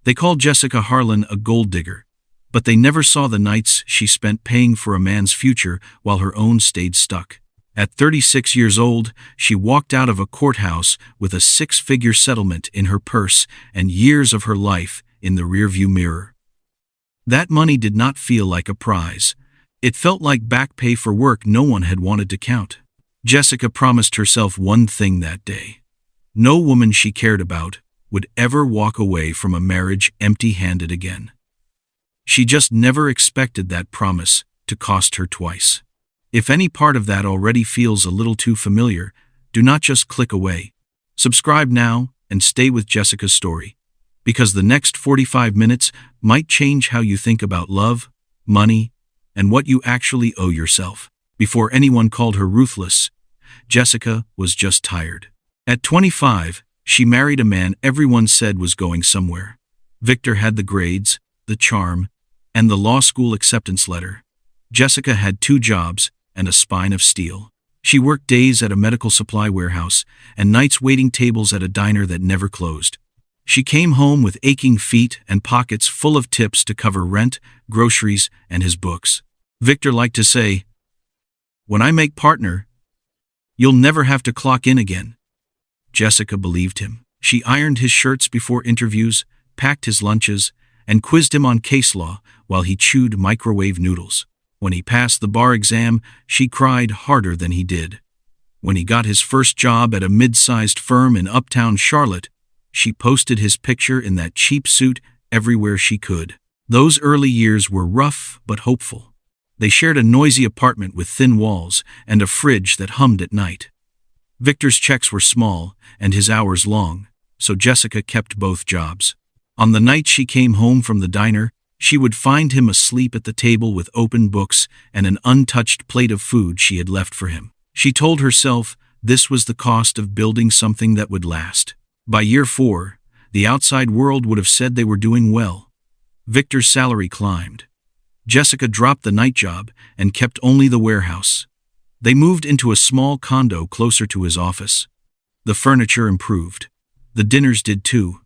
They called Jessica Harlan a gold digger, but they never saw the nights she spent paying for a man's future while her own stayed stuck. At 36 years old, she walked out of a courthouse with a six-figure settlement in her purse and years of her life in the rearview mirror. That money did not feel like a prize. It felt like back pay for work no one had wanted to count. Jessica promised herself one thing that day. No woman she cared about would ever walk away from a marriage empty-handed again. She just never expected that promise to cost her twice. If any part of that already feels a little too familiar, do not just click away. Subscribe now and stay with Jessica's story, because the next 45 minutes might change how you think about love, money, and what you actually owe yourself. Before anyone called her ruthless, Jessica was just tired. At 25, she married a man everyone said was going somewhere. Victor had the grades, the charm, and the law school acceptance letter. Jessica had 2 jobs and a spine of steel. She worked days at a medical supply warehouse and nights waiting tables at a diner that never closed. She came home with aching feet and pockets full of tips to cover rent, groceries, and his books. Victor liked to say, "When I make partner, you'll never have to clock in again." Jessica believed him. She ironed his shirts before interviews, packed his lunches, and quizzed him on case law while he chewed microwave noodles. When he passed the bar exam, she cried harder than he did. When he got his first job at a mid-sized firm in uptown Charlotte, she posted his picture in that cheap suit everywhere she could. Those early years were rough but hopeful. They shared a noisy apartment with thin walls and a fridge that hummed at night. Victor's checks were small and his hours long, so Jessica kept both jobs. On the night she came home from the diner, she would find him asleep at the table with open books and an untouched plate of food she had left for him. She told herself this was the cost of building something that would last. By year 4, the outside world would have said they were doing well. Victor's salary climbed. Jessica dropped the night job and kept only the warehouse. They moved into a small condo closer to his office. The furniture improved. The dinners did too.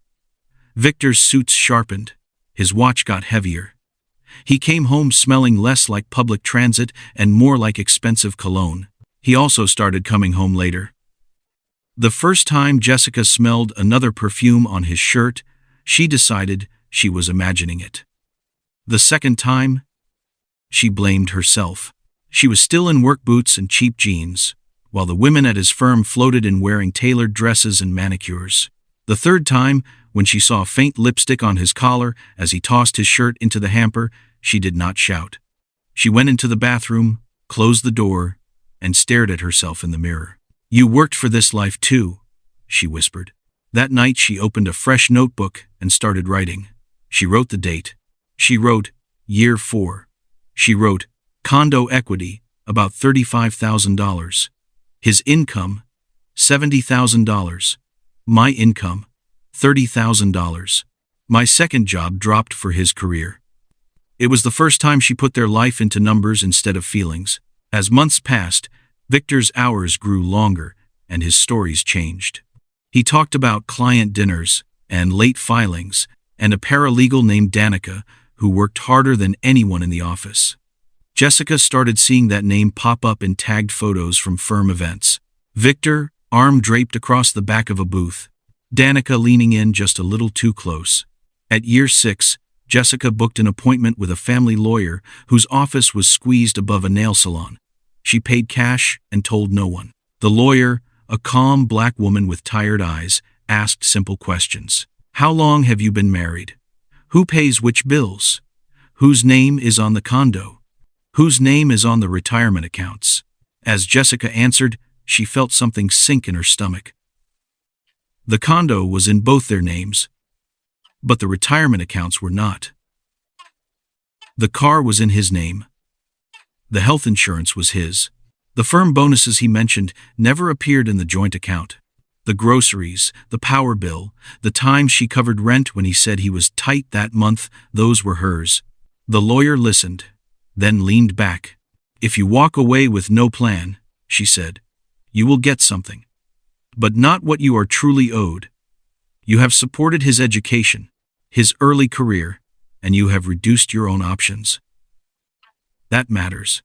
Victor's suits sharpened. His watch got heavier. He came home smelling less like public transit and more like expensive cologne. He also started coming home later. The first time Jessica smelled another perfume on his shirt, she decided she was imagining it. The second time, she blamed herself. She was still in work boots and cheap jeans, while the women at his firm floated in wearing tailored dresses and manicures. The third time, when she saw faint lipstick on his collar as he tossed his shirt into the hamper, she did not shout. She went into the bathroom, closed the door, and stared at herself in the mirror. "You worked for this life too," she whispered. That night she opened a fresh notebook and started writing. She wrote the date. She wrote, year 4. She wrote, condo equity, about $35,000. His income, $70,000. My income, $30,000. My second job dropped for his career. It was the first time she put their life into numbers instead of feelings. As months passed, Victor's hours grew longer and his stories changed. He talked about client dinners and late filings and a paralegal named Danica who worked harder than anyone in the office. Jessica started seeing that name pop up in tagged photos from firm events. Victor, arm draped across the back of a booth. Danica leaning in just a little too close. At year 6, Jessica booked an appointment with a family lawyer whose office was squeezed above a nail salon. She paid cash and told no one. The lawyer, a calm black woman with tired eyes, asked simple questions. How long have you been married? Who pays which bills? Whose name is on the condo? Whose name is on the retirement accounts? As Jessica answered, she felt something sink in her stomach. The condo was in both their names, but the retirement accounts were not. The car was in his name. The health insurance was his. The firm bonuses he mentioned never appeared in the joint account. The groceries, the power bill, the time she covered rent when he said he was tight that month, those were hers. The lawyer listened, then leaned back. If you walk away with no plan, she said, you will get something. But not what you are truly owed. You have supported his education, his early career, and you have reduced your own options. That matters.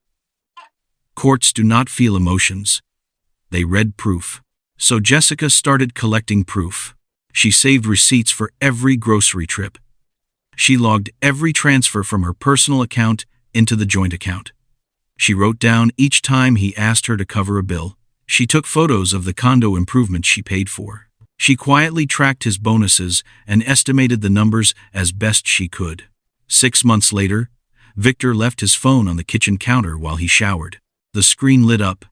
Courts do not feel emotions. They read proof. So Jessica started collecting proof. She saved receipts for every grocery trip. She logged every transfer from her personal account into the joint account. She wrote down each time he asked her to cover a bill. She took photos of the condo improvements she paid for. She quietly tracked his bonuses and estimated the numbers as best she could. 6 months later, Victor left his phone on the kitchen counter while he showered. The screen lit up.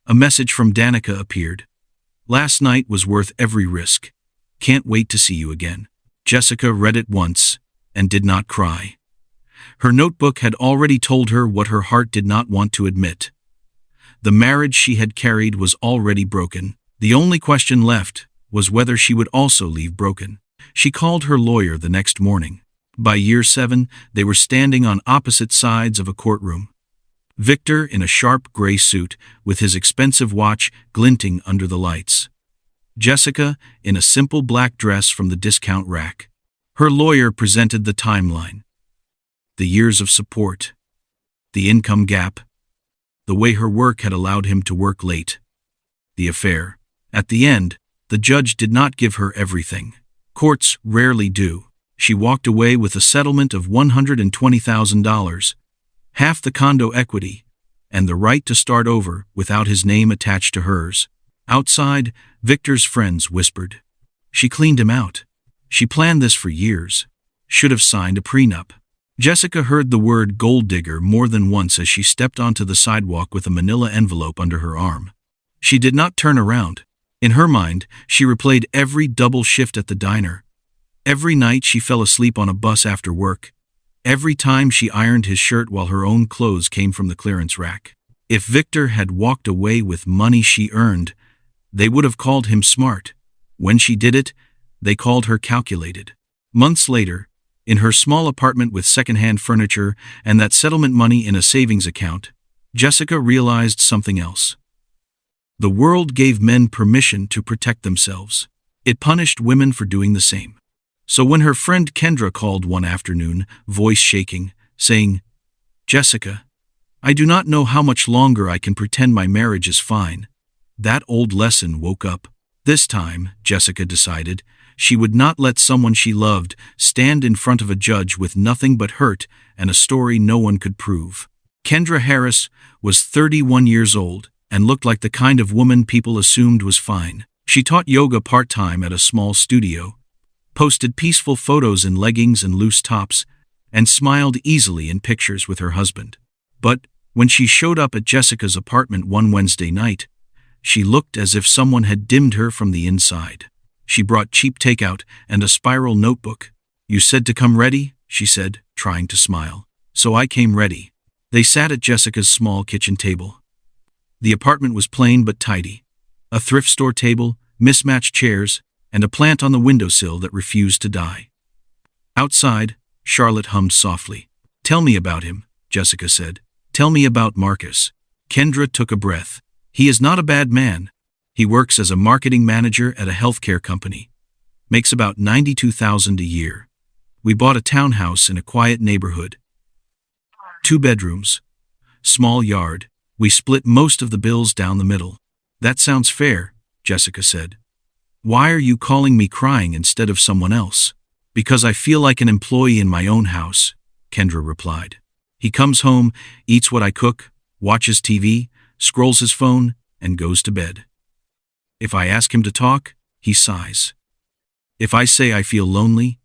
A message from Danica appeared. Last night was worth every risk. Can't wait to see you again. Jessica read it once and did not cry. Her notebook had already told her what her heart did not want to admit. The marriage she had carried was already broken. The only question left was whether she would also leave broken. She called her lawyer the next morning. By year 7, they were standing on opposite sides of a courtroom. Victor in a sharp gray suit, with his expensive watch glinting under the lights. Jessica in a simple black dress from the discount rack. Her lawyer presented the timeline. The years of support. The income gap. The way her work had allowed him to work late. The affair. At the end, the judge did not give her everything. Courts rarely do. She walked away with a settlement of $120,000, half the condo equity, and the right to start over without his name attached to hers. Outside, Victor's friends whispered. She cleaned him out. She planned this for years. Should have signed a prenup. Jessica heard the word gold digger more than once as she stepped onto the sidewalk with a manila envelope under her arm. She did not turn around. In her mind, she replayed every double shift at the diner. Every night she fell asleep on a bus after work. Every time she ironed his shirt while her own clothes came from the clearance rack. If Victor had walked away with money she earned, they would have called him smart. When she did it, they called her calculated. Months later, in her small apartment with secondhand furniture and that settlement money in a savings account, Jessica realized something else. The world gave men permission to protect themselves. It punished women for doing the same. So when her friend Kendra called one afternoon, voice shaking, saying, "Jessica, I do not know how much longer I can pretend my marriage is fine," that old lesson woke up. This time, Jessica decided, she would not let someone she loved stand in front of a judge with nothing but hurt and a story no one could prove. Kendra Harris was 31 years old and looked like the kind of woman people assumed was fine. She taught yoga part-time at a small studio, posted peaceful photos in leggings and loose tops, and smiled easily in pictures with her husband. But when she showed up at Jessica's apartment one Wednesday night, she looked as if someone had dimmed her from the inside. She brought cheap takeout and a spiral notebook. "You said to come ready," she said, trying to smile. "So I came ready." They sat at Jessica's small kitchen table. The apartment was plain but tidy. A thrift store table, mismatched chairs, and a plant on the windowsill that refused to die. Outside, Charlotte hummed softly. "Tell me about him," Jessica said. "Tell me about Marcus." Kendra took a breath. "He is not a bad man. He works as a marketing manager at a healthcare company. Makes about $92,000 a year. We bought a townhouse in a quiet neighborhood. 2 bedrooms. Small yard. We split most of the bills down the middle." "That sounds fair," Jessica said. "Why are you calling me crying instead of someone else?" "Because I feel like an employee in my own house," Kendra replied. "He comes home, eats what I cook, watches TV, scrolls his phone, and goes to bed. If I ask him to talk, he sighs. If I say I feel lonely,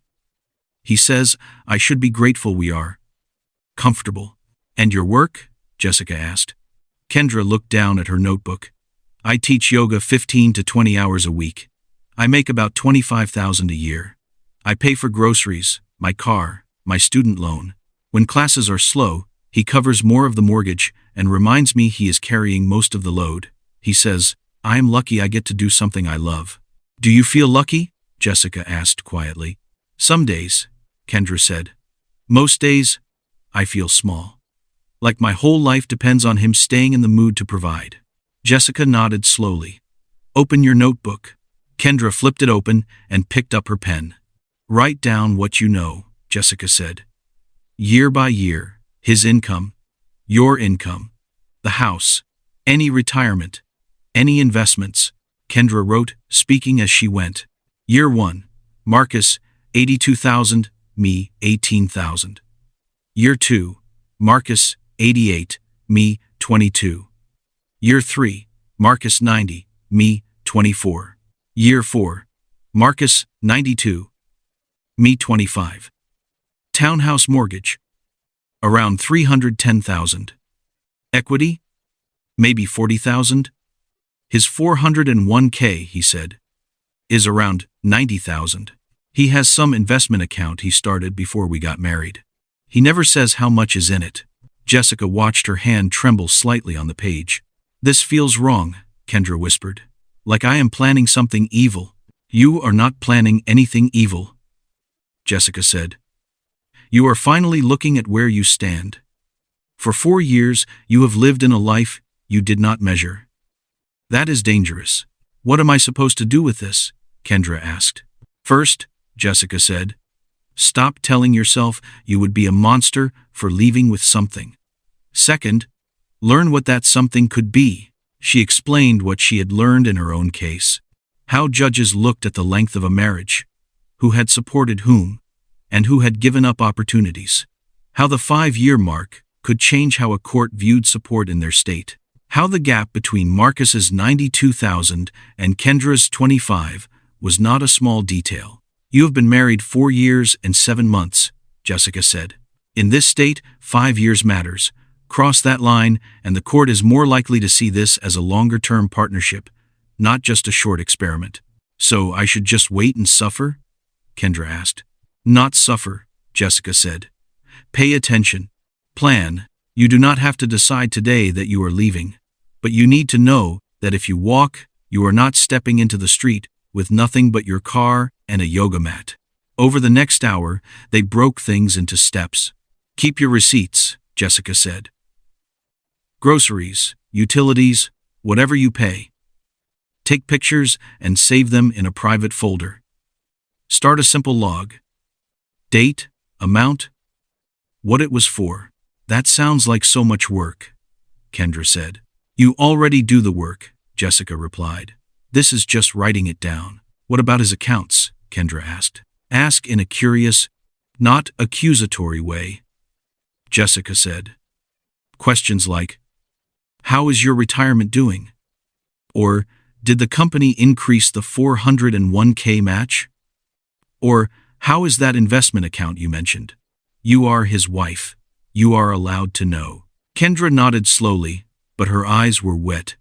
he says I should be grateful we are comfortable." "And your work?" Jessica asked. Kendra looked down at her notebook. "I teach yoga 15 to 20 hours a week. I make about $25,000 a year. I pay for groceries, my car, my student loan. When classes are slow, he covers more of the mortgage and reminds me he is carrying most of the load. He says, I am lucky I get to do something I love." "Do you feel lucky?" Jessica asked quietly. "Some days," Kendra said. "Most days, I feel small. Like my whole life depends on him staying in the mood to provide." Jessica nodded slowly. "Open your notebook." Kendra flipped it open and picked up her pen. Write down what you know, Jessica said. Year by year, his income, your income, the house, any retirement, any investments, Kendra wrote, speaking as she went. Year 1, Marcus, 82,000, me, 18,000. Year 2, Marcus, 88, me, 22. Year 3, Marcus, 90, me, 24. Year 4, Marcus, 92, me, 25. Townhouse mortgage, around 310,000. Equity, maybe 40,000. His 401k, he said, is around 90,000. He has some investment account he started before we got married. He never says how much is in it. Jessica watched her hand tremble slightly on the page. This feels wrong, Kendra whispered. Like I am planning something evil. You are not planning anything evil, Jessica said. You are finally looking at where you stand. For 4 years, you have lived in a life you did not measure. That is dangerous. What am I supposed to do with this? Kendra asked. First, Jessica said, stop telling yourself you would be a monster for leaving with something. Second, learn what that something could be. She explained what she had learned in her own case. How judges looked at the length of a marriage, who had supported whom, and who had given up opportunities. How the 5-year mark could change how a court viewed support in their state. How the gap between Marcus's 92,000 and Kendra's 25 was not a small detail. You have been married 4 years and 7 months, Jessica said. In this state, 5 years matters. Cross that line, and the court is more likely to see this as a longer-term partnership, not just a short experiment. So I should just wait and suffer? Kendra asked. Not suffer, Jessica said. Pay attention. Plan. You do not have to decide today that you are leaving, but you need to know that if you walk, you are not stepping into the street with nothing but your car and a yoga mat. Over the next hour, they broke things into steps. Keep your receipts, Jessica said. Groceries, utilities, whatever you pay. Take pictures and save them in a private folder. Start a simple log. Date, amount, what it was for. That sounds like so much work, Kendra said. You already do the work, Jessica replied. This is just writing it down. What about his accounts? Kendra asked. Ask in a curious, not accusatory way, Jessica said. Questions like, how is your retirement doing? Or, did the company increase the 401k match? Or, how is that investment account you mentioned? You are his wife. You are allowed to know. Kendra nodded slowly, but her eyes were wet.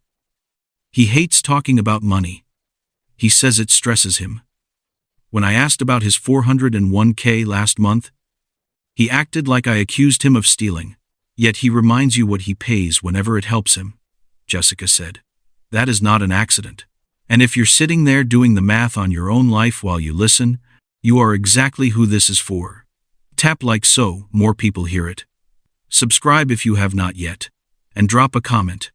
He hates talking about money. He says it stresses him. When I asked about his 401k last month, he acted like I accused him of stealing. Yet he reminds you what he pays whenever it helps him, Jessica said. That is not an accident. And if you're sitting there doing the math on your own life while you listen, you are exactly who this is for. Tap like so, more people hear it. Subscribe if you have not yet. And drop a comment.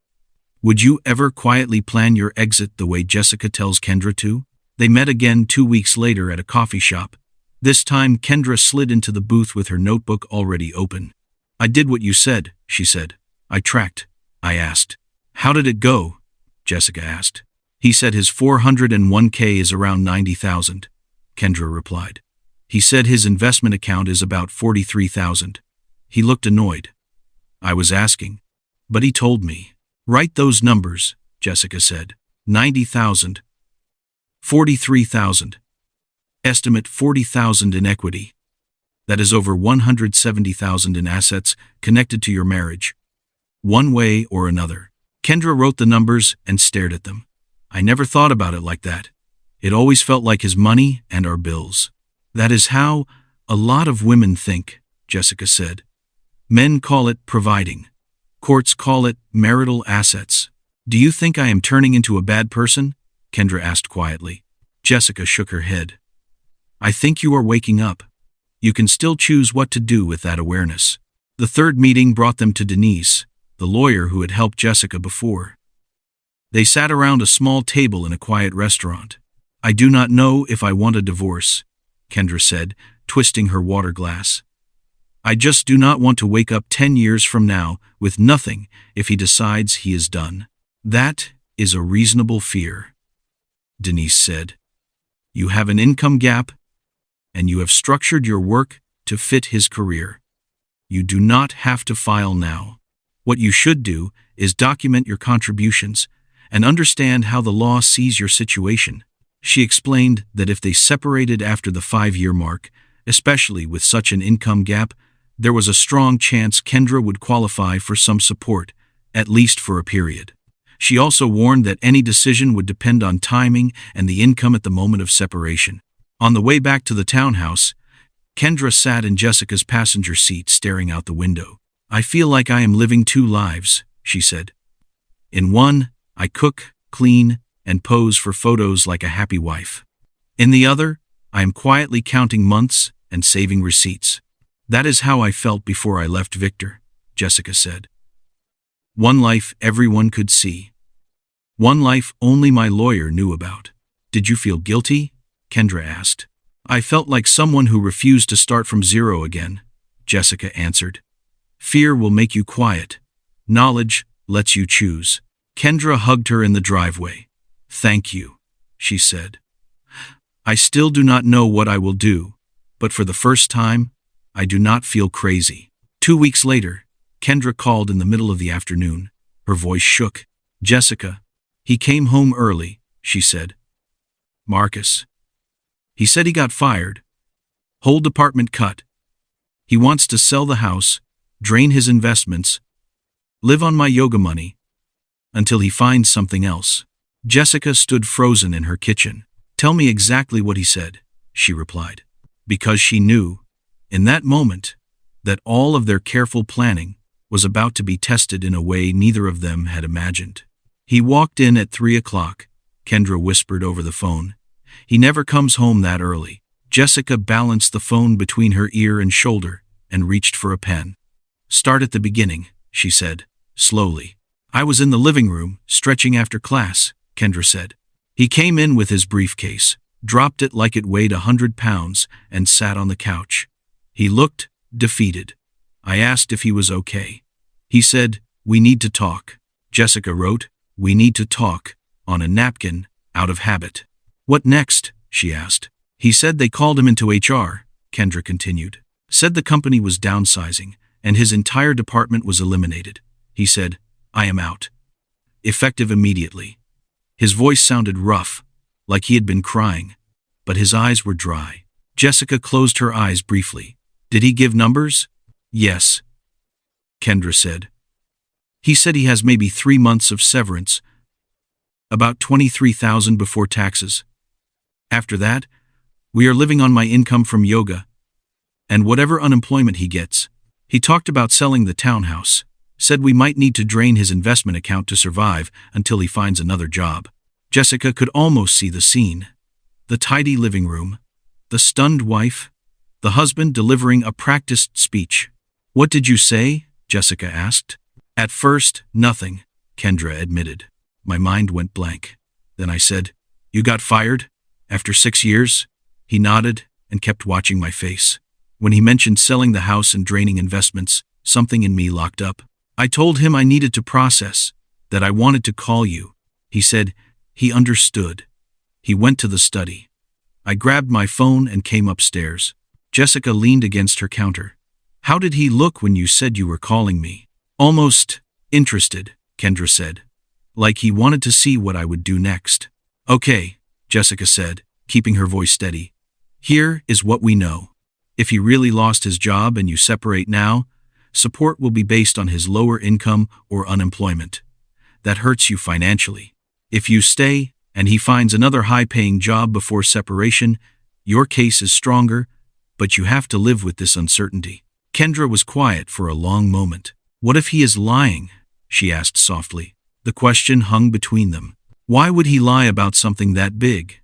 Would you ever quietly plan your exit the way Jessica tells Kendra to? They met again 2 weeks later at a coffee shop. This time Kendra slid into the booth with her notebook already open. I did what you said, she said. I tracked. I asked. How did it go? Jessica asked. He said his 401k is around 90,000, Kendra replied. He said his investment account is about 43,000. He looked annoyed. I was asking. But he told me. Write those numbers, Jessica said. 90,000. 43,000. Estimate 40,000 in equity. That is over 170,000 in assets connected to your marriage. One way or another. Kendra wrote the numbers and stared at them. I never thought about it like that. It always felt like his money and our bills. That is how a lot of women think, Jessica said. Men call it providing. Courts call it marital assets. Do you think I am turning into a bad person? Kendra asked quietly. Jessica shook her head. I think you are waking up. You can still choose what to do with that awareness. The third meeting brought them to Denise, the lawyer who had helped Jessica before. They sat around a small table in a quiet restaurant. I do not know if I want a divorce, Kendra said, twisting her water glass. I just do not want to wake up 10 years from now with nothing if he decides he is done. That is a reasonable fear, Denise said. You have an income gap, and you have structured your work to fit his career. You do not have to file now. What you should do is document your contributions and understand how the law sees your situation. She explained that if they separated after the 5-year mark, especially with such an income gap, there was a strong chance Kendra would qualify for some support, at least for a period. She also warned that any decision would depend on timing and the income at the moment of separation. On the way back to the townhouse, Kendra sat in Jessica's passenger seat staring out the window. I feel like I am living 2 lives, she said. In one, I cook, clean, and pose for photos like a happy wife. In the other, I am quietly counting months and saving receipts. That is how I felt before I left Victor, Jessica said. One life everyone could see. One life only my lawyer knew about. Did you feel guilty? Kendra asked. I felt like someone who refused to start from zero again, Jessica answered. Fear will make you quiet. Knowledge lets you choose. Kendra hugged her in the driveway. Thank you, she said. I still do not know what I will do, but for the first time, I do not feel crazy. 2 weeks later, Kendra called in the middle of the afternoon. Her voice shook. Jessica, he came home early, she said. Marcus. He said he got fired. Whole department cut. He wants to sell the house, drain his investments, live on my yoga money, until he finds something else. Jessica stood frozen in her kitchen. Tell me exactly what he said, she replied. Because she knew, in that moment, that all of their careful planning was about to be tested in a way neither of them had imagined. He walked in at 3 o'clock, Kendra whispered over the phone. He never comes home that early. Jessica balanced the phone between her ear and shoulder and reached for a pen. Start at the beginning, she said, slowly. I was in the living room, stretching after class, Kendra said. He came in with his briefcase, dropped it like it weighed 100 pounds, and sat on the couch. He looked defeated. I asked if he was okay. He said, we need to talk. Jessica wrote, we need to talk, on a napkin, out of habit. What next? She asked. He said they called him into HR, Kendra continued. Said the company was downsizing, and his entire department was eliminated. He said, I am out. Effective immediately. His voice sounded rough, like he had been crying, but his eyes were dry. Jessica closed her eyes briefly. Did he give numbers? Yes, Kendra said. He said he has maybe 3 months of severance, about $23,000 before taxes. After that, we are living on my income from yoga, and whatever unemployment he gets. He talked about selling the townhouse, said we might need to drain his investment account to survive until he finds another job. Jessica could almost see the scene. The tidy living room, the stunned wife, the husband delivering a practiced speech. What did you say? Jessica asked. At first, nothing, Kendra admitted. My mind went blank. Then I said, you got fired? After 6 years? He nodded and kept watching my face. When he mentioned selling the house and draining investments, something in me locked up. I told him I needed to process, that I wanted to call you. He said he understood. He went to the study. I grabbed my phone and came upstairs. Jessica leaned against her counter. How did he look when you said you were calling me? Almost interested, Kendra said. Like he wanted to see what I would do next. Okay, Jessica said, keeping her voice steady. Here is what we know. If he really lost his job and you separate now, support will be based on his lower income or unemployment. That hurts you financially. If you stay and he finds another high-paying job before separation, your case is stronger, but you have to live with this uncertainty. Kendra was quiet for a long moment. What if he is lying? She asked softly. The question hung between them. Why would he lie about something that big?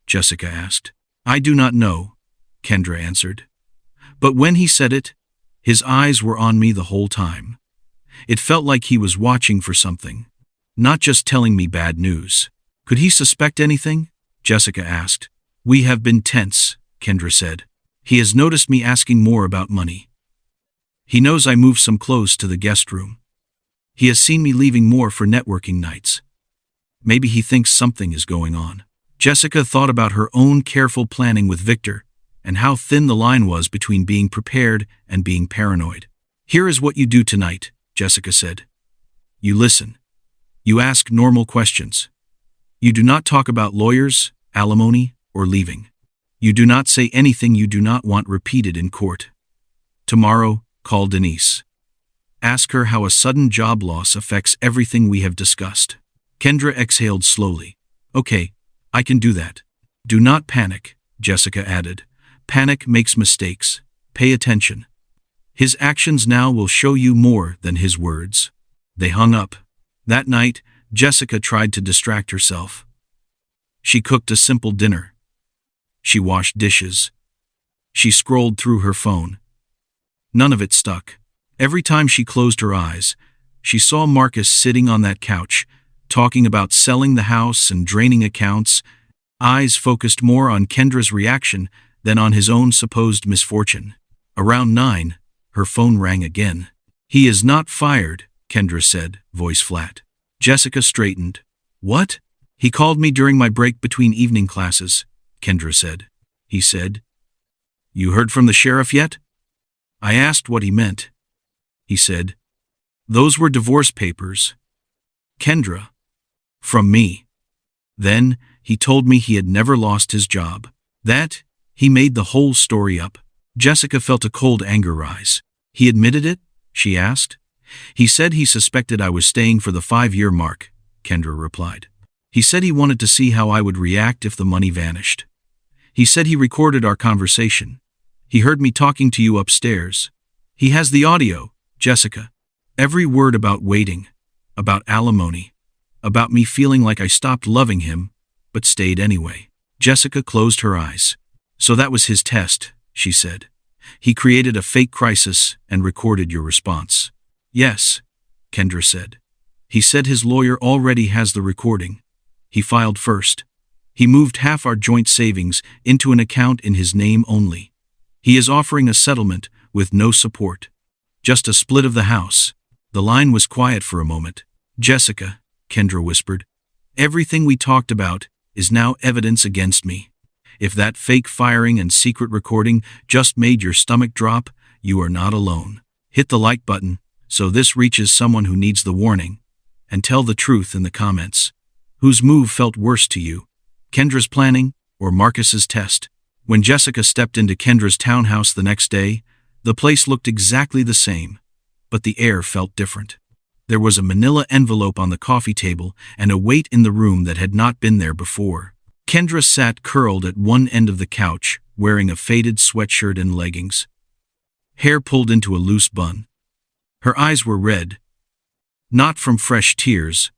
Jessica asked. I do not know, Kendra answered. But when he said it, his eyes were on me the whole time. It felt like he was watching for something, not just telling me bad news. Could he suspect anything? Jessica asked. We have been tense, Kendra said. He has noticed me asking more about money. He knows I moved some clothes to the guest room. He has seen me leaving more for networking nights. Maybe he thinks something is going on. Jessica thought about her own careful planning with Victor, and how thin the line was between being prepared and being paranoid. Here is what you do tonight, Jessica said. You listen. You ask normal questions. You do not talk about lawyers, alimony, or leaving. You do not say anything you do not want repeated in court. Tomorrow, call Denise. Ask her how a sudden job loss affects everything we have discussed. Kendra exhaled slowly. Okay, I can do that. Do not panic, Jessica added. Panic makes mistakes. Pay attention. His actions now will show you more than his words. They hung up. That night, Jessica tried to distract herself. She cooked a simple dinner. She washed dishes. She scrolled through her phone. None of it stuck. Every time she closed her eyes, she saw Macus sitting on that couch, talking about selling the house and draining accounts, eyes focused more on Kendra's reaction than on his own supposed misfortune. Around 9, her phone rang again. He is not fired, Kendra said, voice flat. Jessica straightened. What? He called me during my break between evening classes, Kendra said. He said, You heard from the sheriff yet? I asked what he meant. He said, Those were divorce papers. Kendra. From me. Then, he told me he had never lost his job. That, he made the whole story up. Jessica felt a cold anger rise. He admitted it? She asked. He said he suspected I was staying for the 5-year mark, Kendra replied. He said he wanted to see how I would react if the money vanished. He said he recorded our conversation. He heard me talking to you upstairs. He has the audio, Jessica. Every word about waiting, about alimony, about me feeling like I stopped loving him, but stayed anyway. Jessica closed her eyes. So that was his test, she said. He created a fake crisis and recorded your response. Yes, Kendra said. He said his lawyer already has the recording. He filed first. He moved half our joint savings into an account in his name only. He is offering a settlement with no support. Just a split of the house. The line was quiet for a moment. Jessica, Kendra whispered, everything we talked about is now evidence against me. If that fake firing and secret recording just made your stomach drop, you are not alone. Hit the like button so this reaches someone who needs the warning, and tell the truth in the comments. Whose move felt worse to you? Kendra's planning or Macus's test? When Jessica stepped into Kendra's townhouse the next day, the place looked exactly the same, but the air felt different. There was a manila envelope on the coffee table and a weight in the room that had not been there before. Kendra sat curled at one end of the couch, wearing a faded sweatshirt and leggings. Hair pulled into a loose bun. Her eyes were red, not from fresh tears,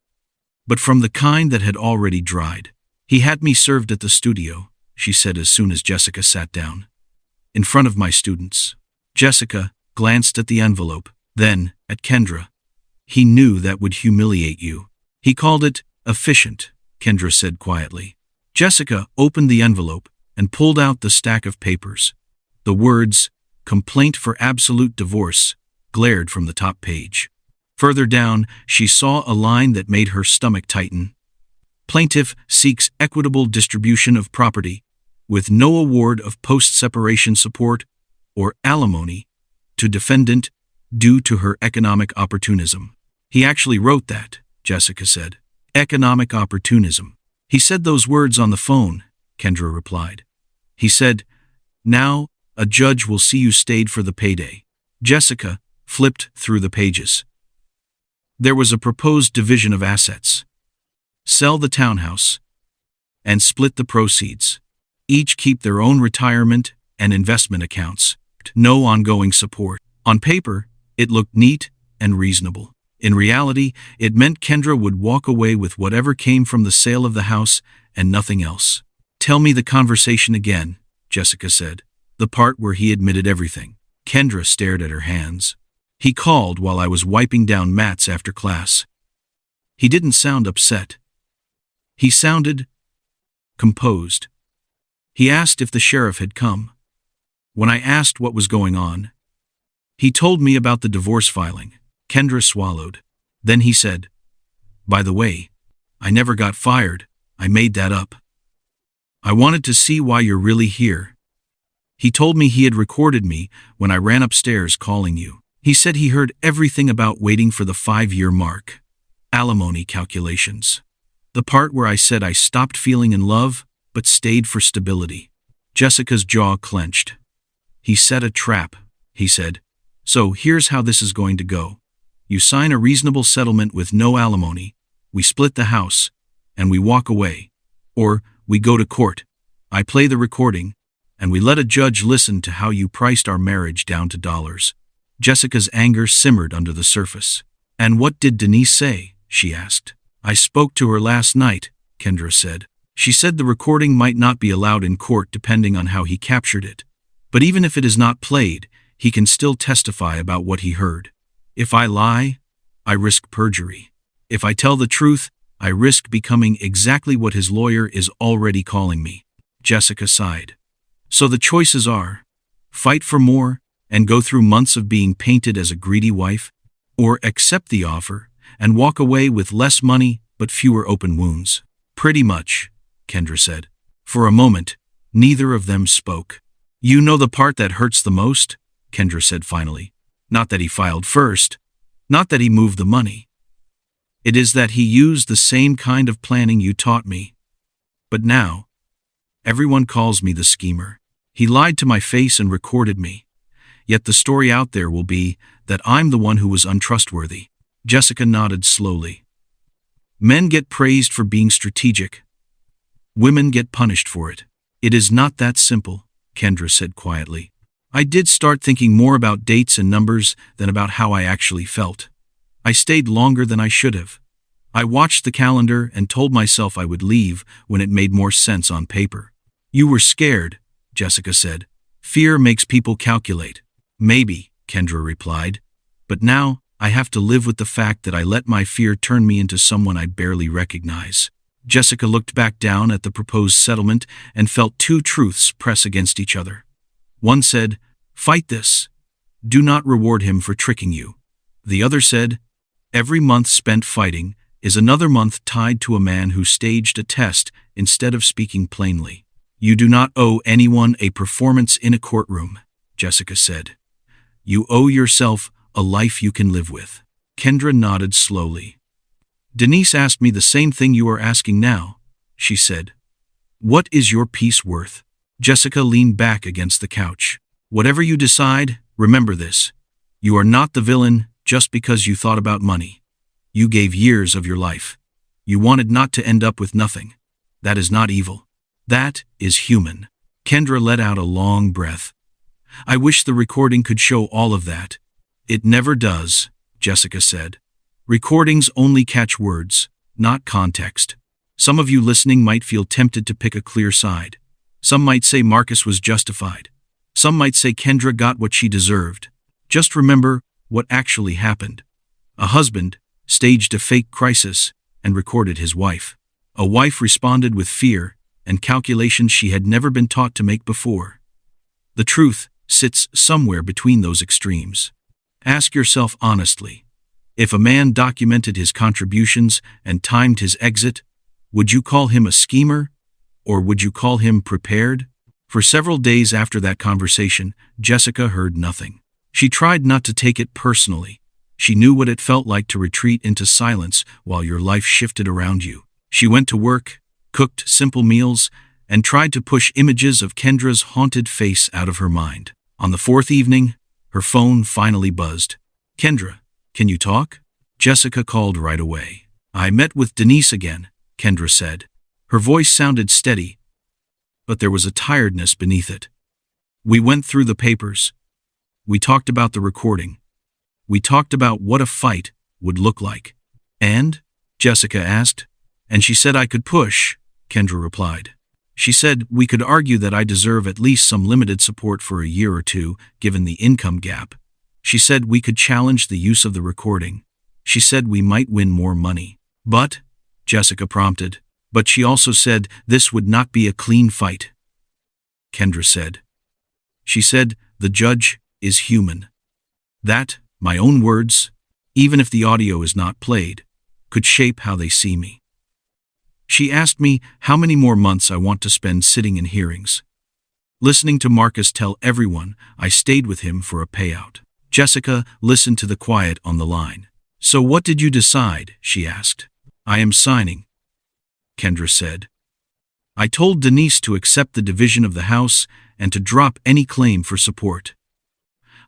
but from the kind that had already dried. He had me served at the studio, she said as soon as Jessica sat down. In front of my students. Jessica glanced at the envelope, then at Kendra. He knew that would humiliate you. He called it efficient, Kendra said quietly. Jessica opened the envelope and pulled out the stack of papers. The words, "Complaint for absolute divorce," glared from the top page. Further down, she saw a line that made her stomach tighten. Plaintiff seeks equitable distribution of property, with no award of post-separation support or alimony to defendant due to her economic opportunism. He actually wrote that, Jessica said. Economic opportunism. He said those words on the phone, Kendra replied. He said, "Now, a judge will see you stayed for the payday." Jessica flipped through the pages. There was a proposed division of assets. Sell the townhouse and split the proceeds. Each keep their own retirement and investment accounts. No ongoing support. On paper, it looked neat and reasonable. In reality, it meant Kendra would walk away with whatever came from the sale of the house and nothing else. "Tell me the conversation again," Jessica said. The part where he admitted everything. Kendra stared at her hands. "He called while I was wiping down mats after class. He didn't sound upset. He sounded composed. He asked if the sheriff had come. When I asked what was going on, he told me about the divorce filing. Kendra swallowed. Then he said, "By the way, I never got fired. I made that up. I wanted to see why you're really here." He told me he had recorded me when I ran upstairs calling you. He said he heard everything about waiting for the 5-year mark, alimony calculations, the part where I said I stopped feeling in love but stayed for stability. Jessica's jaw clenched. "He set a trap," he said. "So here's how this is going to go. You sign a reasonable settlement with no alimony, we split the house, and we walk away. Or we go to court, I play the recording, and we let a judge listen to how you priced our marriage down to dollars." Jessica's anger simmered under the surface. "And what did Denise say?" she asked. "I spoke to her last night," Kendra said. "She said the recording might not be allowed in court depending on how he captured it. But even if it is not played, he can still testify about what he heard. If I lie, I risk perjury. If I tell the truth, I risk becoming exactly what his lawyer is already calling me." Jessica sighed. "So the choices are, fight for more and go through months of being painted as a greedy wife, or accept the offer and walk away with less money but fewer open wounds." "Pretty much," Kendra said. For a moment, neither of them spoke. "You know the part that hurts the most?" Kendra said finally. "Not that he filed first, not that he moved the money. It is that he used the same kind of planning you taught me. But now, everyone calls me the schemer. He lied to my face and recorded me. Yet the story out there will be that I'm the one who was untrustworthy." Jessica nodded slowly. "Men get praised for being strategic. Women get punished for it. It is not that simple," Kendra said quietly. "I did start thinking more about dates and numbers than about how I actually felt. I stayed longer than I should have. I watched the calendar and told myself I would leave when it made more sense on paper." "You were scared," Jessica said. "Fear makes people calculate." "Maybe," Kendra replied. "But now I have to live with the fact that I let my fear turn me into someone I barely recognize." Jessica looked back down at the proposed settlement and felt two truths press against each other. One said, "Fight this. Do not reward him for tricking you." The other said, "Every month spent fighting is another month tied to a man who staged a test instead of speaking plainly." "You do not owe anyone a performance in a courtroom," Jessica said. "You owe yourself a life you can live with." Kendra nodded slowly. "Denise asked me the same thing you are asking now," she said. "What is your peace worth?" Jessica leaned back against the couch. "Whatever you decide, remember this. You are not the villain just because you thought about money. You gave years of your life. You wanted not to end up with nothing. That is not evil. That is human." Kendra let out a long breath. "I wish the recording could show all of that." "It never does," Jessica said. "Recordings only catch words, not context. Some of you listening might feel tempted to pick a clear side. Some might say Macus was justified. Some might say Kendra got what she deserved. Just remember what actually happened. A husband staged a fake crisis and recorded his wife. A wife responded with fear and calculations she had never been taught to make before. The truth sits somewhere between those extremes. Ask yourself honestly, if a man documented his contributions and timed his exit, would you call him a schemer, or would you call him prepared?" For several days after that conversation, Jessica heard nothing. She tried not to take it personally. She knew what it felt like to retreat into silence while your life shifted around you. She went to work, cooked simple meals, and tried to push images of Kendra's haunted face out of her mind. On the fourth evening, her phone finally buzzed. "Kendra, can you talk?" Jessica called right away. "I met with Denise again," Kendra said. Her voice sounded steady, but there was a tiredness beneath it. "We went through the papers. We talked about the recording. We talked about what a fight would look like." "And?" Jessica asked. "And she said I could push," Kendra replied. "She said we could argue that I deserve at least some limited support for a year or two, given the income gap. She said we could challenge the use of the recording. She said we might win more money. But," Jessica prompted, "but she also said this would not be a clean fight. Kendra said. She said, "The judge is human." That, my own words, even if the audio is not played, could shape how they see me. She asked me how many more months I want to spend sitting in hearings. Listening to Macus tell everyone I stayed with him for a payout. Jessica listened to the quiet on the line. "So what did you decide?" she asked. "I am signing," Kendra said. "I told Denise to accept the division of the house and to drop any claim for support.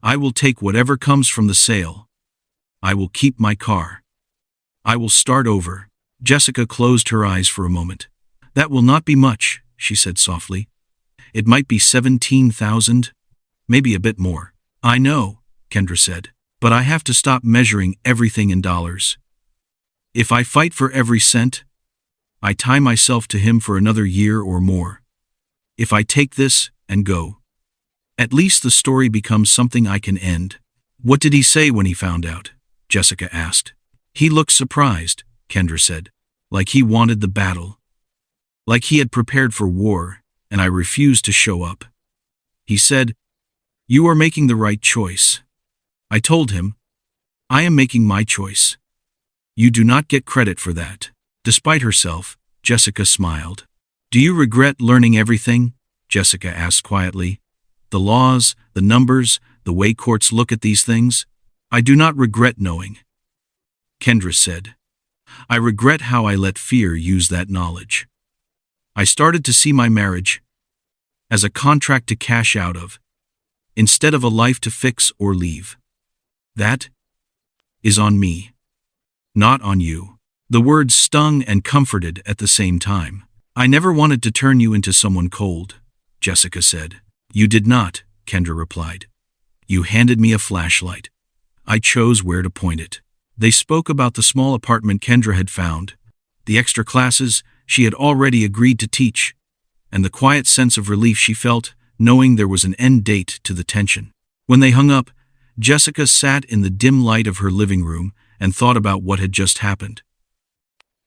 I will take whatever comes from the sale. I will keep my car. I will start over." Jessica closed her eyes for a moment. "That will not be much," she said softly. "It might be 17,000, maybe a bit more." "I know," Kendra said, "but I have to stop measuring everything in dollars. If I fight for every cent, I tie myself to him for another year or more. If I take this and go, at least the story becomes something I can end." "What did he say when he found out?" Jessica asked. "He looked surprised," Kendra said, "like he wanted the battle. Like he had prepared for war, and I refused to show up. He said, 'You are making the right choice.' I told him, 'I am making my choice. You do not get credit for that.'" Despite herself, Jessica smiled. "Do you regret learning everything?" Jessica asked quietly. "The laws, the numbers, the way courts look at these things? I do not regret knowing," Kendra said. "I regret how I let fear use that knowledge. I started to see my marriage as a contract to cash out of, instead of a life to fix or leave. That is on me, not on you." The words stung and comforted at the same time. "I never wanted to turn you into someone cold," Jessica said. "You did not," Kendra replied. "You handed me a flashlight. I chose where to point it." They spoke about the small apartment Kendra had found, the extra classes she had already agreed to teach, and the quiet sense of relief she felt knowing there was an end date to the tension. When they hung up, Jessica sat in the dim light of her living room and thought about what had just happened.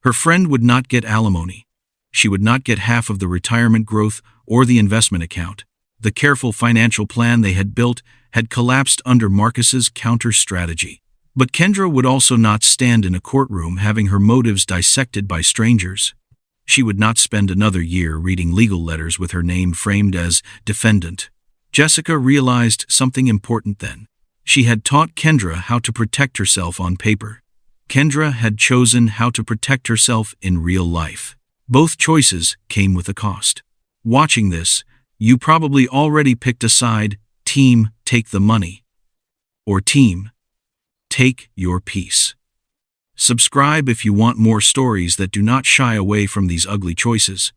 Her friend would not get alimony. She would not get half of the retirement growth or the investment account. The careful financial plan they had built had collapsed under Macus's counter-strategy. But Kendra would also not stand in a courtroom having her motives dissected by strangers. She would not spend another year reading legal letters with her name framed as defendant. Jessica realized something important then. She had taught Kendra how to protect herself on paper. Kendra had chosen how to protect herself in real life. Both choices came with a cost. Watching this, you probably already picked a side: team, take the money, or team, take your peace. Subscribe if you want more stories that do not shy away from these ugly choices,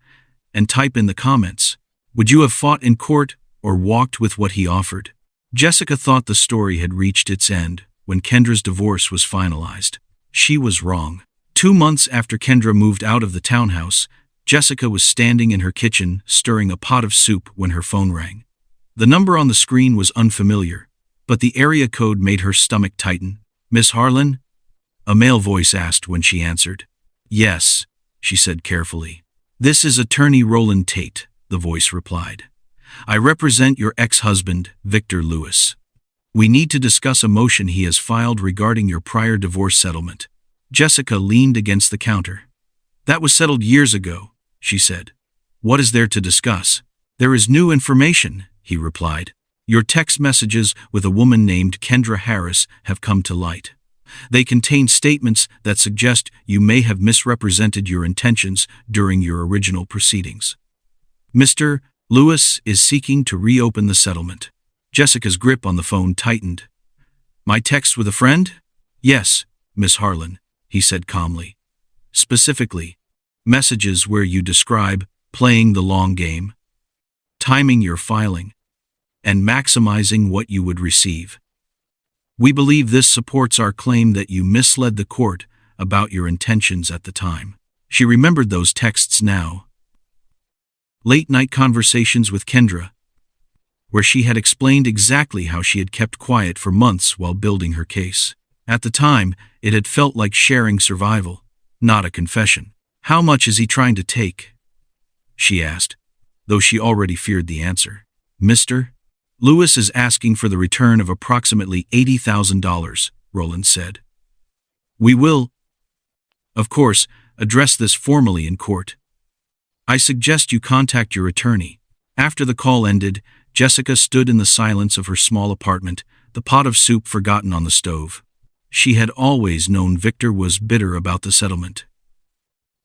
and type in the comments, would you have fought in court or walked with what he offered? Jessica thought the story had reached its end when Kendra's divorce was finalized. She was wrong. 2 months after Kendra moved out of the townhouse, Jessica was standing in her kitchen stirring a pot of soup when her phone rang. The number on the screen was unfamiliar, but the area code made her stomach tighten. "Miss Harlan?" a male voice asked when she answered. "Yes," she said carefully. "This is Attorney Roland Tate," the voice replied. "I represent your ex-husband, Victor Lewis. We need to discuss a motion he has filed regarding your prior divorce settlement." Jessica leaned against the counter. "That was settled years ago," she said. "What is there to discuss?" "There is new information," he replied. "Your text messages with a woman named Kendra Harris have come to light. They contain statements that suggest you may have misrepresented your intentions during your original proceedings. Mr. Lewis is seeking to reopen the settlement." Jessica's grip on the phone tightened. "My text with a friend?" "Yes, Miss Harlan," he said calmly. "Specifically, messages where you describe playing the long game, timing your filing, and maximizing what you would receive. We believe this supports our claim that you misled the court about your intentions at the time." She remembered those texts now. Late-night conversations with Kendra, where she had explained exactly how she had kept quiet for months while building her case. At the time, it had felt like sharing survival, not a confession. "How much is he trying to take?" she asked. though she already feared the answer. Mr. Lewis is asking for the return of approximately $80,000, Roland said. We will, of course, address this formally in court. I suggest you contact your attorney. After the call ended, Jessica stood in the silence of her small apartment, the pot of soup forgotten on the stove. She had always known Victor was bitter about the settlement.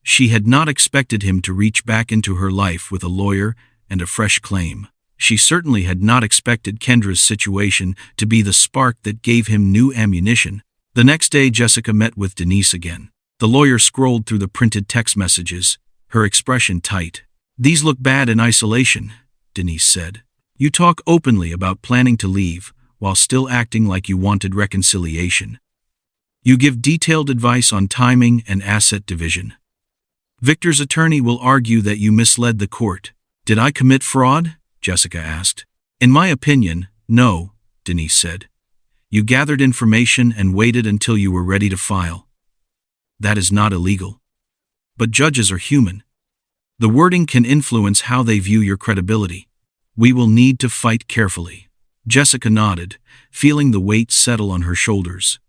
She had not expected him to reach back into her life with a lawyer and a fresh claim. She certainly had not expected Kendra's situation to be the spark that gave him new ammunition. The next day, Jessica met with Denise again. The lawyer scrolled through the printed text messages, her expression tight. These look bad in isolation, Denise said. You talk openly about planning to leave, while still acting like you wanted reconciliation. You give detailed advice on timing and asset division. Victor's attorney will argue that you misled the court. Did I commit fraud? Jessica asked. In my opinion, no, Denise said. You gathered information and waited until you were ready to file. That is not illegal. But judges are human. The wording can influence how they view your credibility. We will need to fight carefully. Jessica nodded, feeling the weight settle on her shoulders.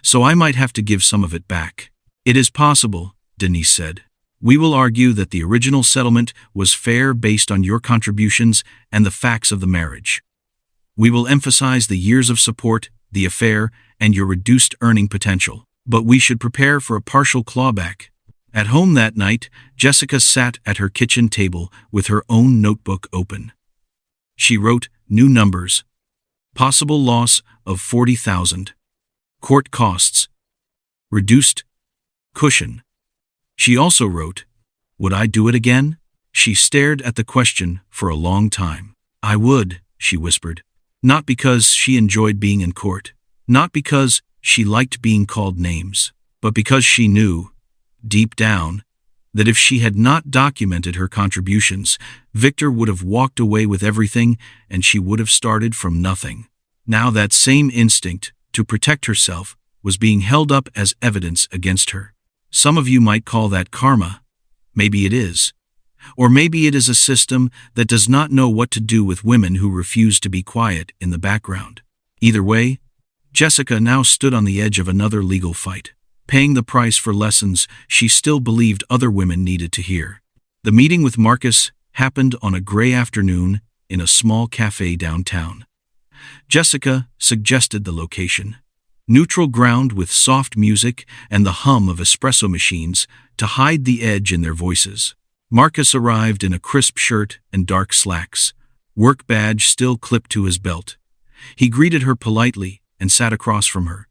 So I might have to give some of it back. It is possible, Denise said. We will argue that the original settlement was fair based on your contributions and the facts of the marriage. We will emphasize the years of support, the affair, and your reduced earning potential. But we should prepare for a partial clawback. At home that night, Jessica sat at her kitchen table with her own notebook open. She wrote new numbers. Possible loss of $40,000. Court costs. Reduced cushion. She also wrote, would I do it again? She stared at the question for a long time. I would, she whispered. Not because she enjoyed being in court. Not because she liked being called names. But because she knew, deep down, that if she had not documented her contributions, Victor would have walked away with everything and she would have started from nothing. Now that same instinct, to protect herself, was being held up as evidence against her. Some of you might call that karma. Maybe it is. Or maybe it is a system that does not know what to do with women who refuse to be quiet in the background. Either way, Jessica now stood on the edge of another legal fight, paying the price for lessons she still believed other women needed to hear. The meeting with Macus happened on a gray afternoon in a small cafe downtown. Jessica suggested the location. Neutral ground with soft music and the hum of espresso machines to hide the edge in their voices. Macus arrived in a crisp shirt and dark slacks, work badge still clipped to his belt. He greeted her politely and sat across from her,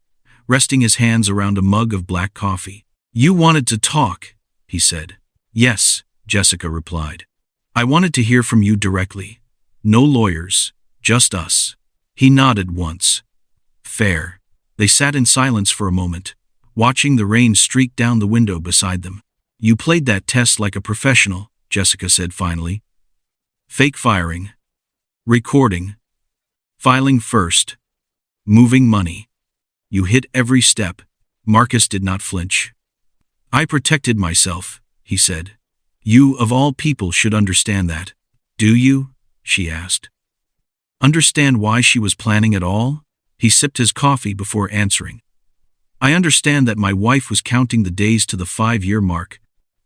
resting his hands around a mug of black coffee. You wanted to talk, he said. Yes, Jessica replied. I wanted to hear from you directly. No lawyers, just us. He nodded once. Fair. They sat in silence for a moment, watching the rain streak down the window beside them. You played that test like a professional, Jessica said finally. Fake firing. Recording. Filing first. Moving money. You hit every step. Macus did not flinch. I protected myself, he said. You, of all people, should understand that. Do you? She asked. Understand why she was planning it all? He sipped his coffee before answering. I understand that my wife was counting the days to the 5-year mark,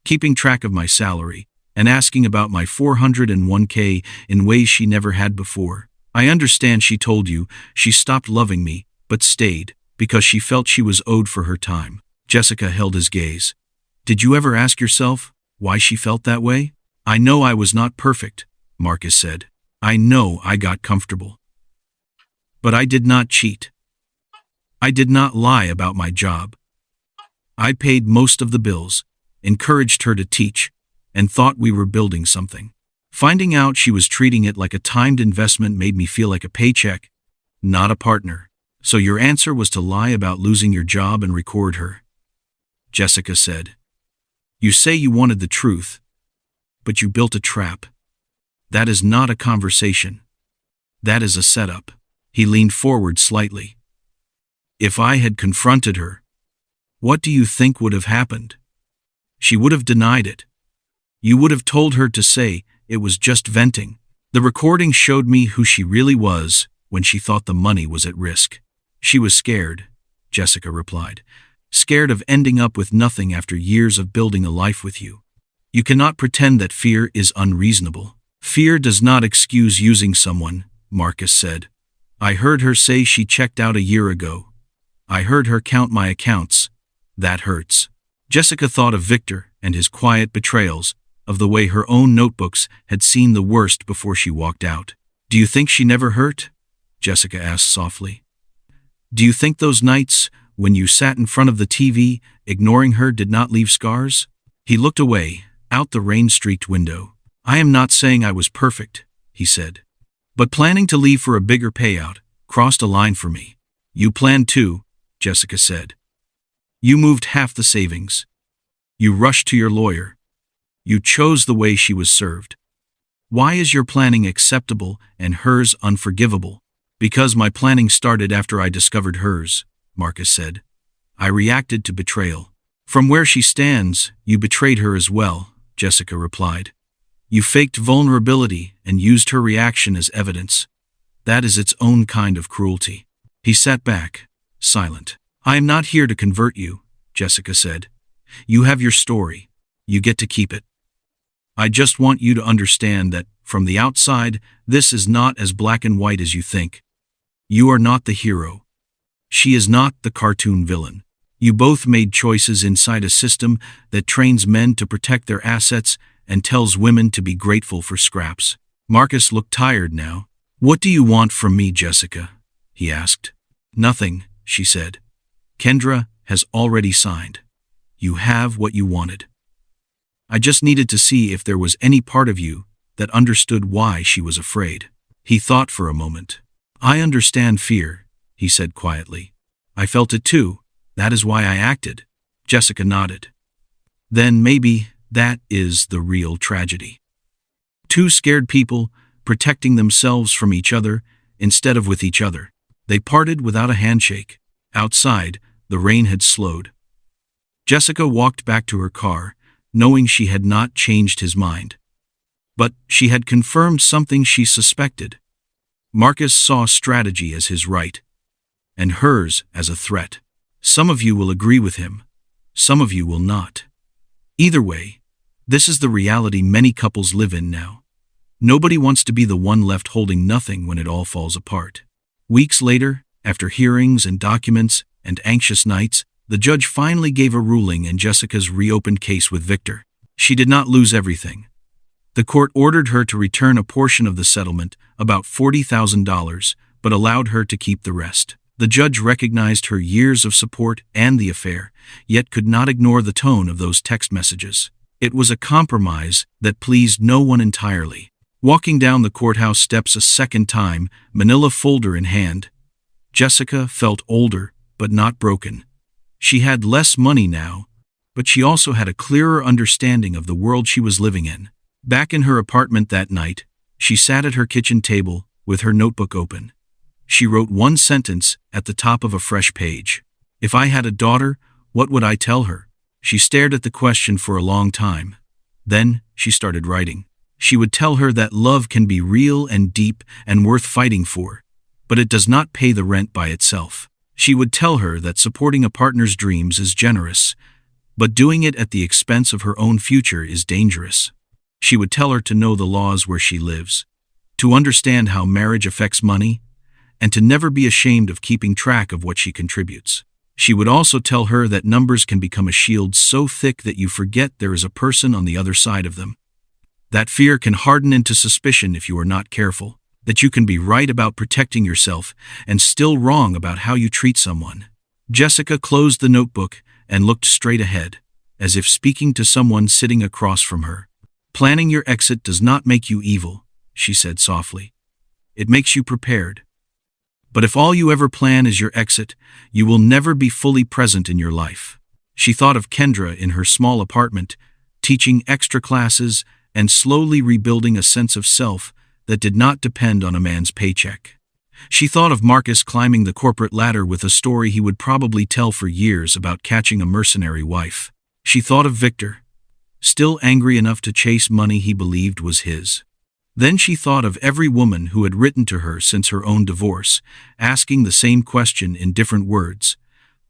keeping track of my salary, and asking about my 401k in ways she never had before. I understand she told you she stopped loving me, but stayed, because she felt she was owed for her time. Jessica held his gaze. Did you ever ask yourself why she felt that way? I know I was not perfect, Macus said. I know I got comfortable. But I did not cheat. I did not lie about my job. I paid most of the bills, encouraged her to teach, and thought we were building something. Finding out she was treating it like a timed investment made me feel like a paycheck, not a partner. So your answer was to lie about losing your job and record her, Jessica said. You say you wanted the truth, but you built a trap. That is not a conversation. That is a setup. He leaned forward slightly. If I had confronted her, what do you think would have happened? She would have denied it. You would have told her to say, it was just venting. The recording showed me who she really was when she thought the money was at risk. She was scared, Jessica replied. Scared of ending up with nothing after years of building a life with you. You cannot pretend that fear is unreasonable. Fear does not excuse using someone, Macus said. I heard her say she checked out a year ago. I heard her count my accounts. That hurts. Jessica thought of Victor and his quiet betrayals, of the way her own notebooks had seen the worst before she walked out. Do you think she never hurt? Jessica asked softly. Do you think those nights, when you sat in front of the TV, ignoring her, did not leave scars? He looked away, out the rain-streaked window. I am not saying I was perfect, he said. But planning to leave for a bigger payout crossed a line for me. You planned too, Jessica said. You moved half the savings. You rushed to your lawyer. You chose the way she was served. Why is your planning acceptable and hers unforgivable? Because my planning started after I discovered hers, Macus said. I reacted to betrayal. From where she stands, you betrayed her as well, Jessica replied. You faked vulnerability and used her reaction as evidence. That is its own kind of cruelty. He sat back, silent. I am not here to convert you, Jessica said. You have your story. You get to keep it. I just want you to understand that, from the outside, this is not as black and white as you think. You are not the hero. She is not the cartoon villain. You both made choices inside a system that trains men to protect their assets and tells women to be grateful for scraps. Macus looked tired now. What do you want from me, Jessica? He asked. Nothing, she said. Kendra has already signed. You have what you wanted. I just needed to see if there was any part of you that understood why she was afraid. He thought for a moment. I understand fear, he said quietly. I felt it too. That is why I acted. Jessica nodded. Then maybe that is the real tragedy. Two scared people protecting themselves from each other instead of with each other. They parted without a handshake. Outside, the rain had slowed. Jessica walked back to her car, knowing she had not changed his mind. But she had confirmed something she suspected. Macus saw strategy as his right, and hers as a threat. Some of you will agree with him. Some of you will not. Either way, this is the reality many couples live in now. Nobody wants to be the one left holding nothing when it all falls apart. Weeks later, after hearings and documents and anxious nights, the judge finally gave a ruling in Jessica's reopened case with Victor. She did not lose everything. The court ordered her to return a portion of the settlement, about $40,000, but allowed her to keep the rest. The judge recognized her years of support and the affair, yet could not ignore the tone of those text messages. It was a compromise that pleased no one entirely. Walking down the courthouse steps a second time, manila folder in hand, Jessica felt older, but not broken. She had less money now, but she also had a clearer understanding of the world she was living in. Back in her apartment that night, she sat at her kitchen table with her notebook open. She wrote one sentence at the top of a fresh page. If I had a daughter, what would I tell her? She stared at the question for a long time. Then she started writing. She would tell her that love can be real and deep and worth fighting for, but it does not pay the rent by itself. She would tell her that supporting a partner's dreams is generous, but doing it at the expense of her own future is dangerous. She would tell her to know the laws where she lives, to understand how marriage affects money, and to never be ashamed of keeping track of what she contributes. She would also tell her that numbers can become a shield so thick that you forget there is a person on the other side of them. That fear can harden into suspicion if you are not careful. That you can be right about protecting yourself and still wrong about how you treat someone. Jessica closed the notebook and looked straight ahead, as if speaking to someone sitting across from her. Planning your exit does not make you evil, she said softly. It makes you prepared. But if all you ever plan is your exit, you will never be fully present in your life. She thought of Kendra in her small apartment, teaching extra classes and slowly rebuilding a sense of self that did not depend on a man's paycheck. She thought of Macus climbing the corporate ladder with a story he would probably tell for years about catching a mercenary wife. She thought of Victor, still angry enough to chase money he believed was his. Then she thought of every woman who had written to her since her own divorce, asking the same question in different words.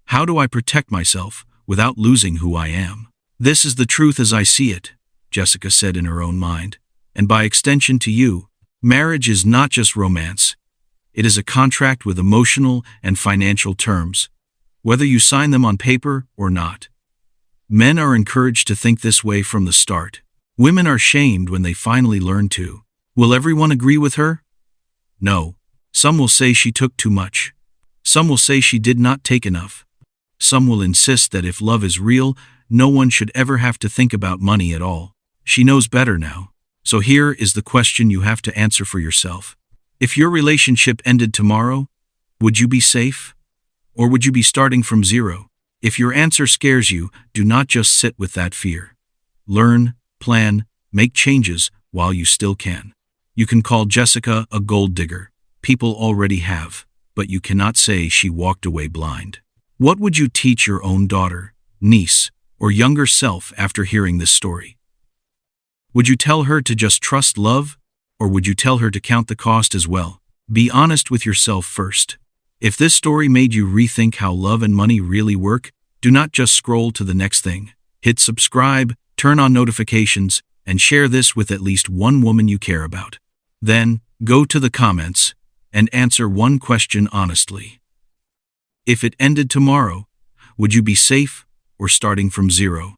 How do I protect myself without losing who I am? This is the truth as I see it, Jessica said in her own mind. And by extension to you, marriage is not just romance. It is a contract with emotional and financial terms, whether you sign them on paper or not. Men are encouraged to think this way from the start. Women are shamed when they finally learn to. Will everyone agree with her? No. Some will say she took too much. Some will say she did not take enough. Some will insist that if love is real, no one should ever have to think about money at all. She knows better now. So here is the question you have to answer for yourself. If your relationship ended tomorrow, would you be safe? Or would you be starting from zero? If your answer scares you, do not just sit with that fear. Learn, plan, make changes while you still can. You can call Jessica a gold digger. People already have, but you cannot say she walked away blind. What would you teach your own daughter, niece, or younger self after hearing this story? Would you tell her to just trust love, or would you tell her to count the cost as well? Be honest with yourself first. If this story made you rethink how love and money really work, do not just scroll to the next thing. Hit subscribe, turn on notifications, and share this with at least one woman you care about. Then, go to the comments and answer one question honestly. If it ended tomorrow, would you be safe or starting from zero?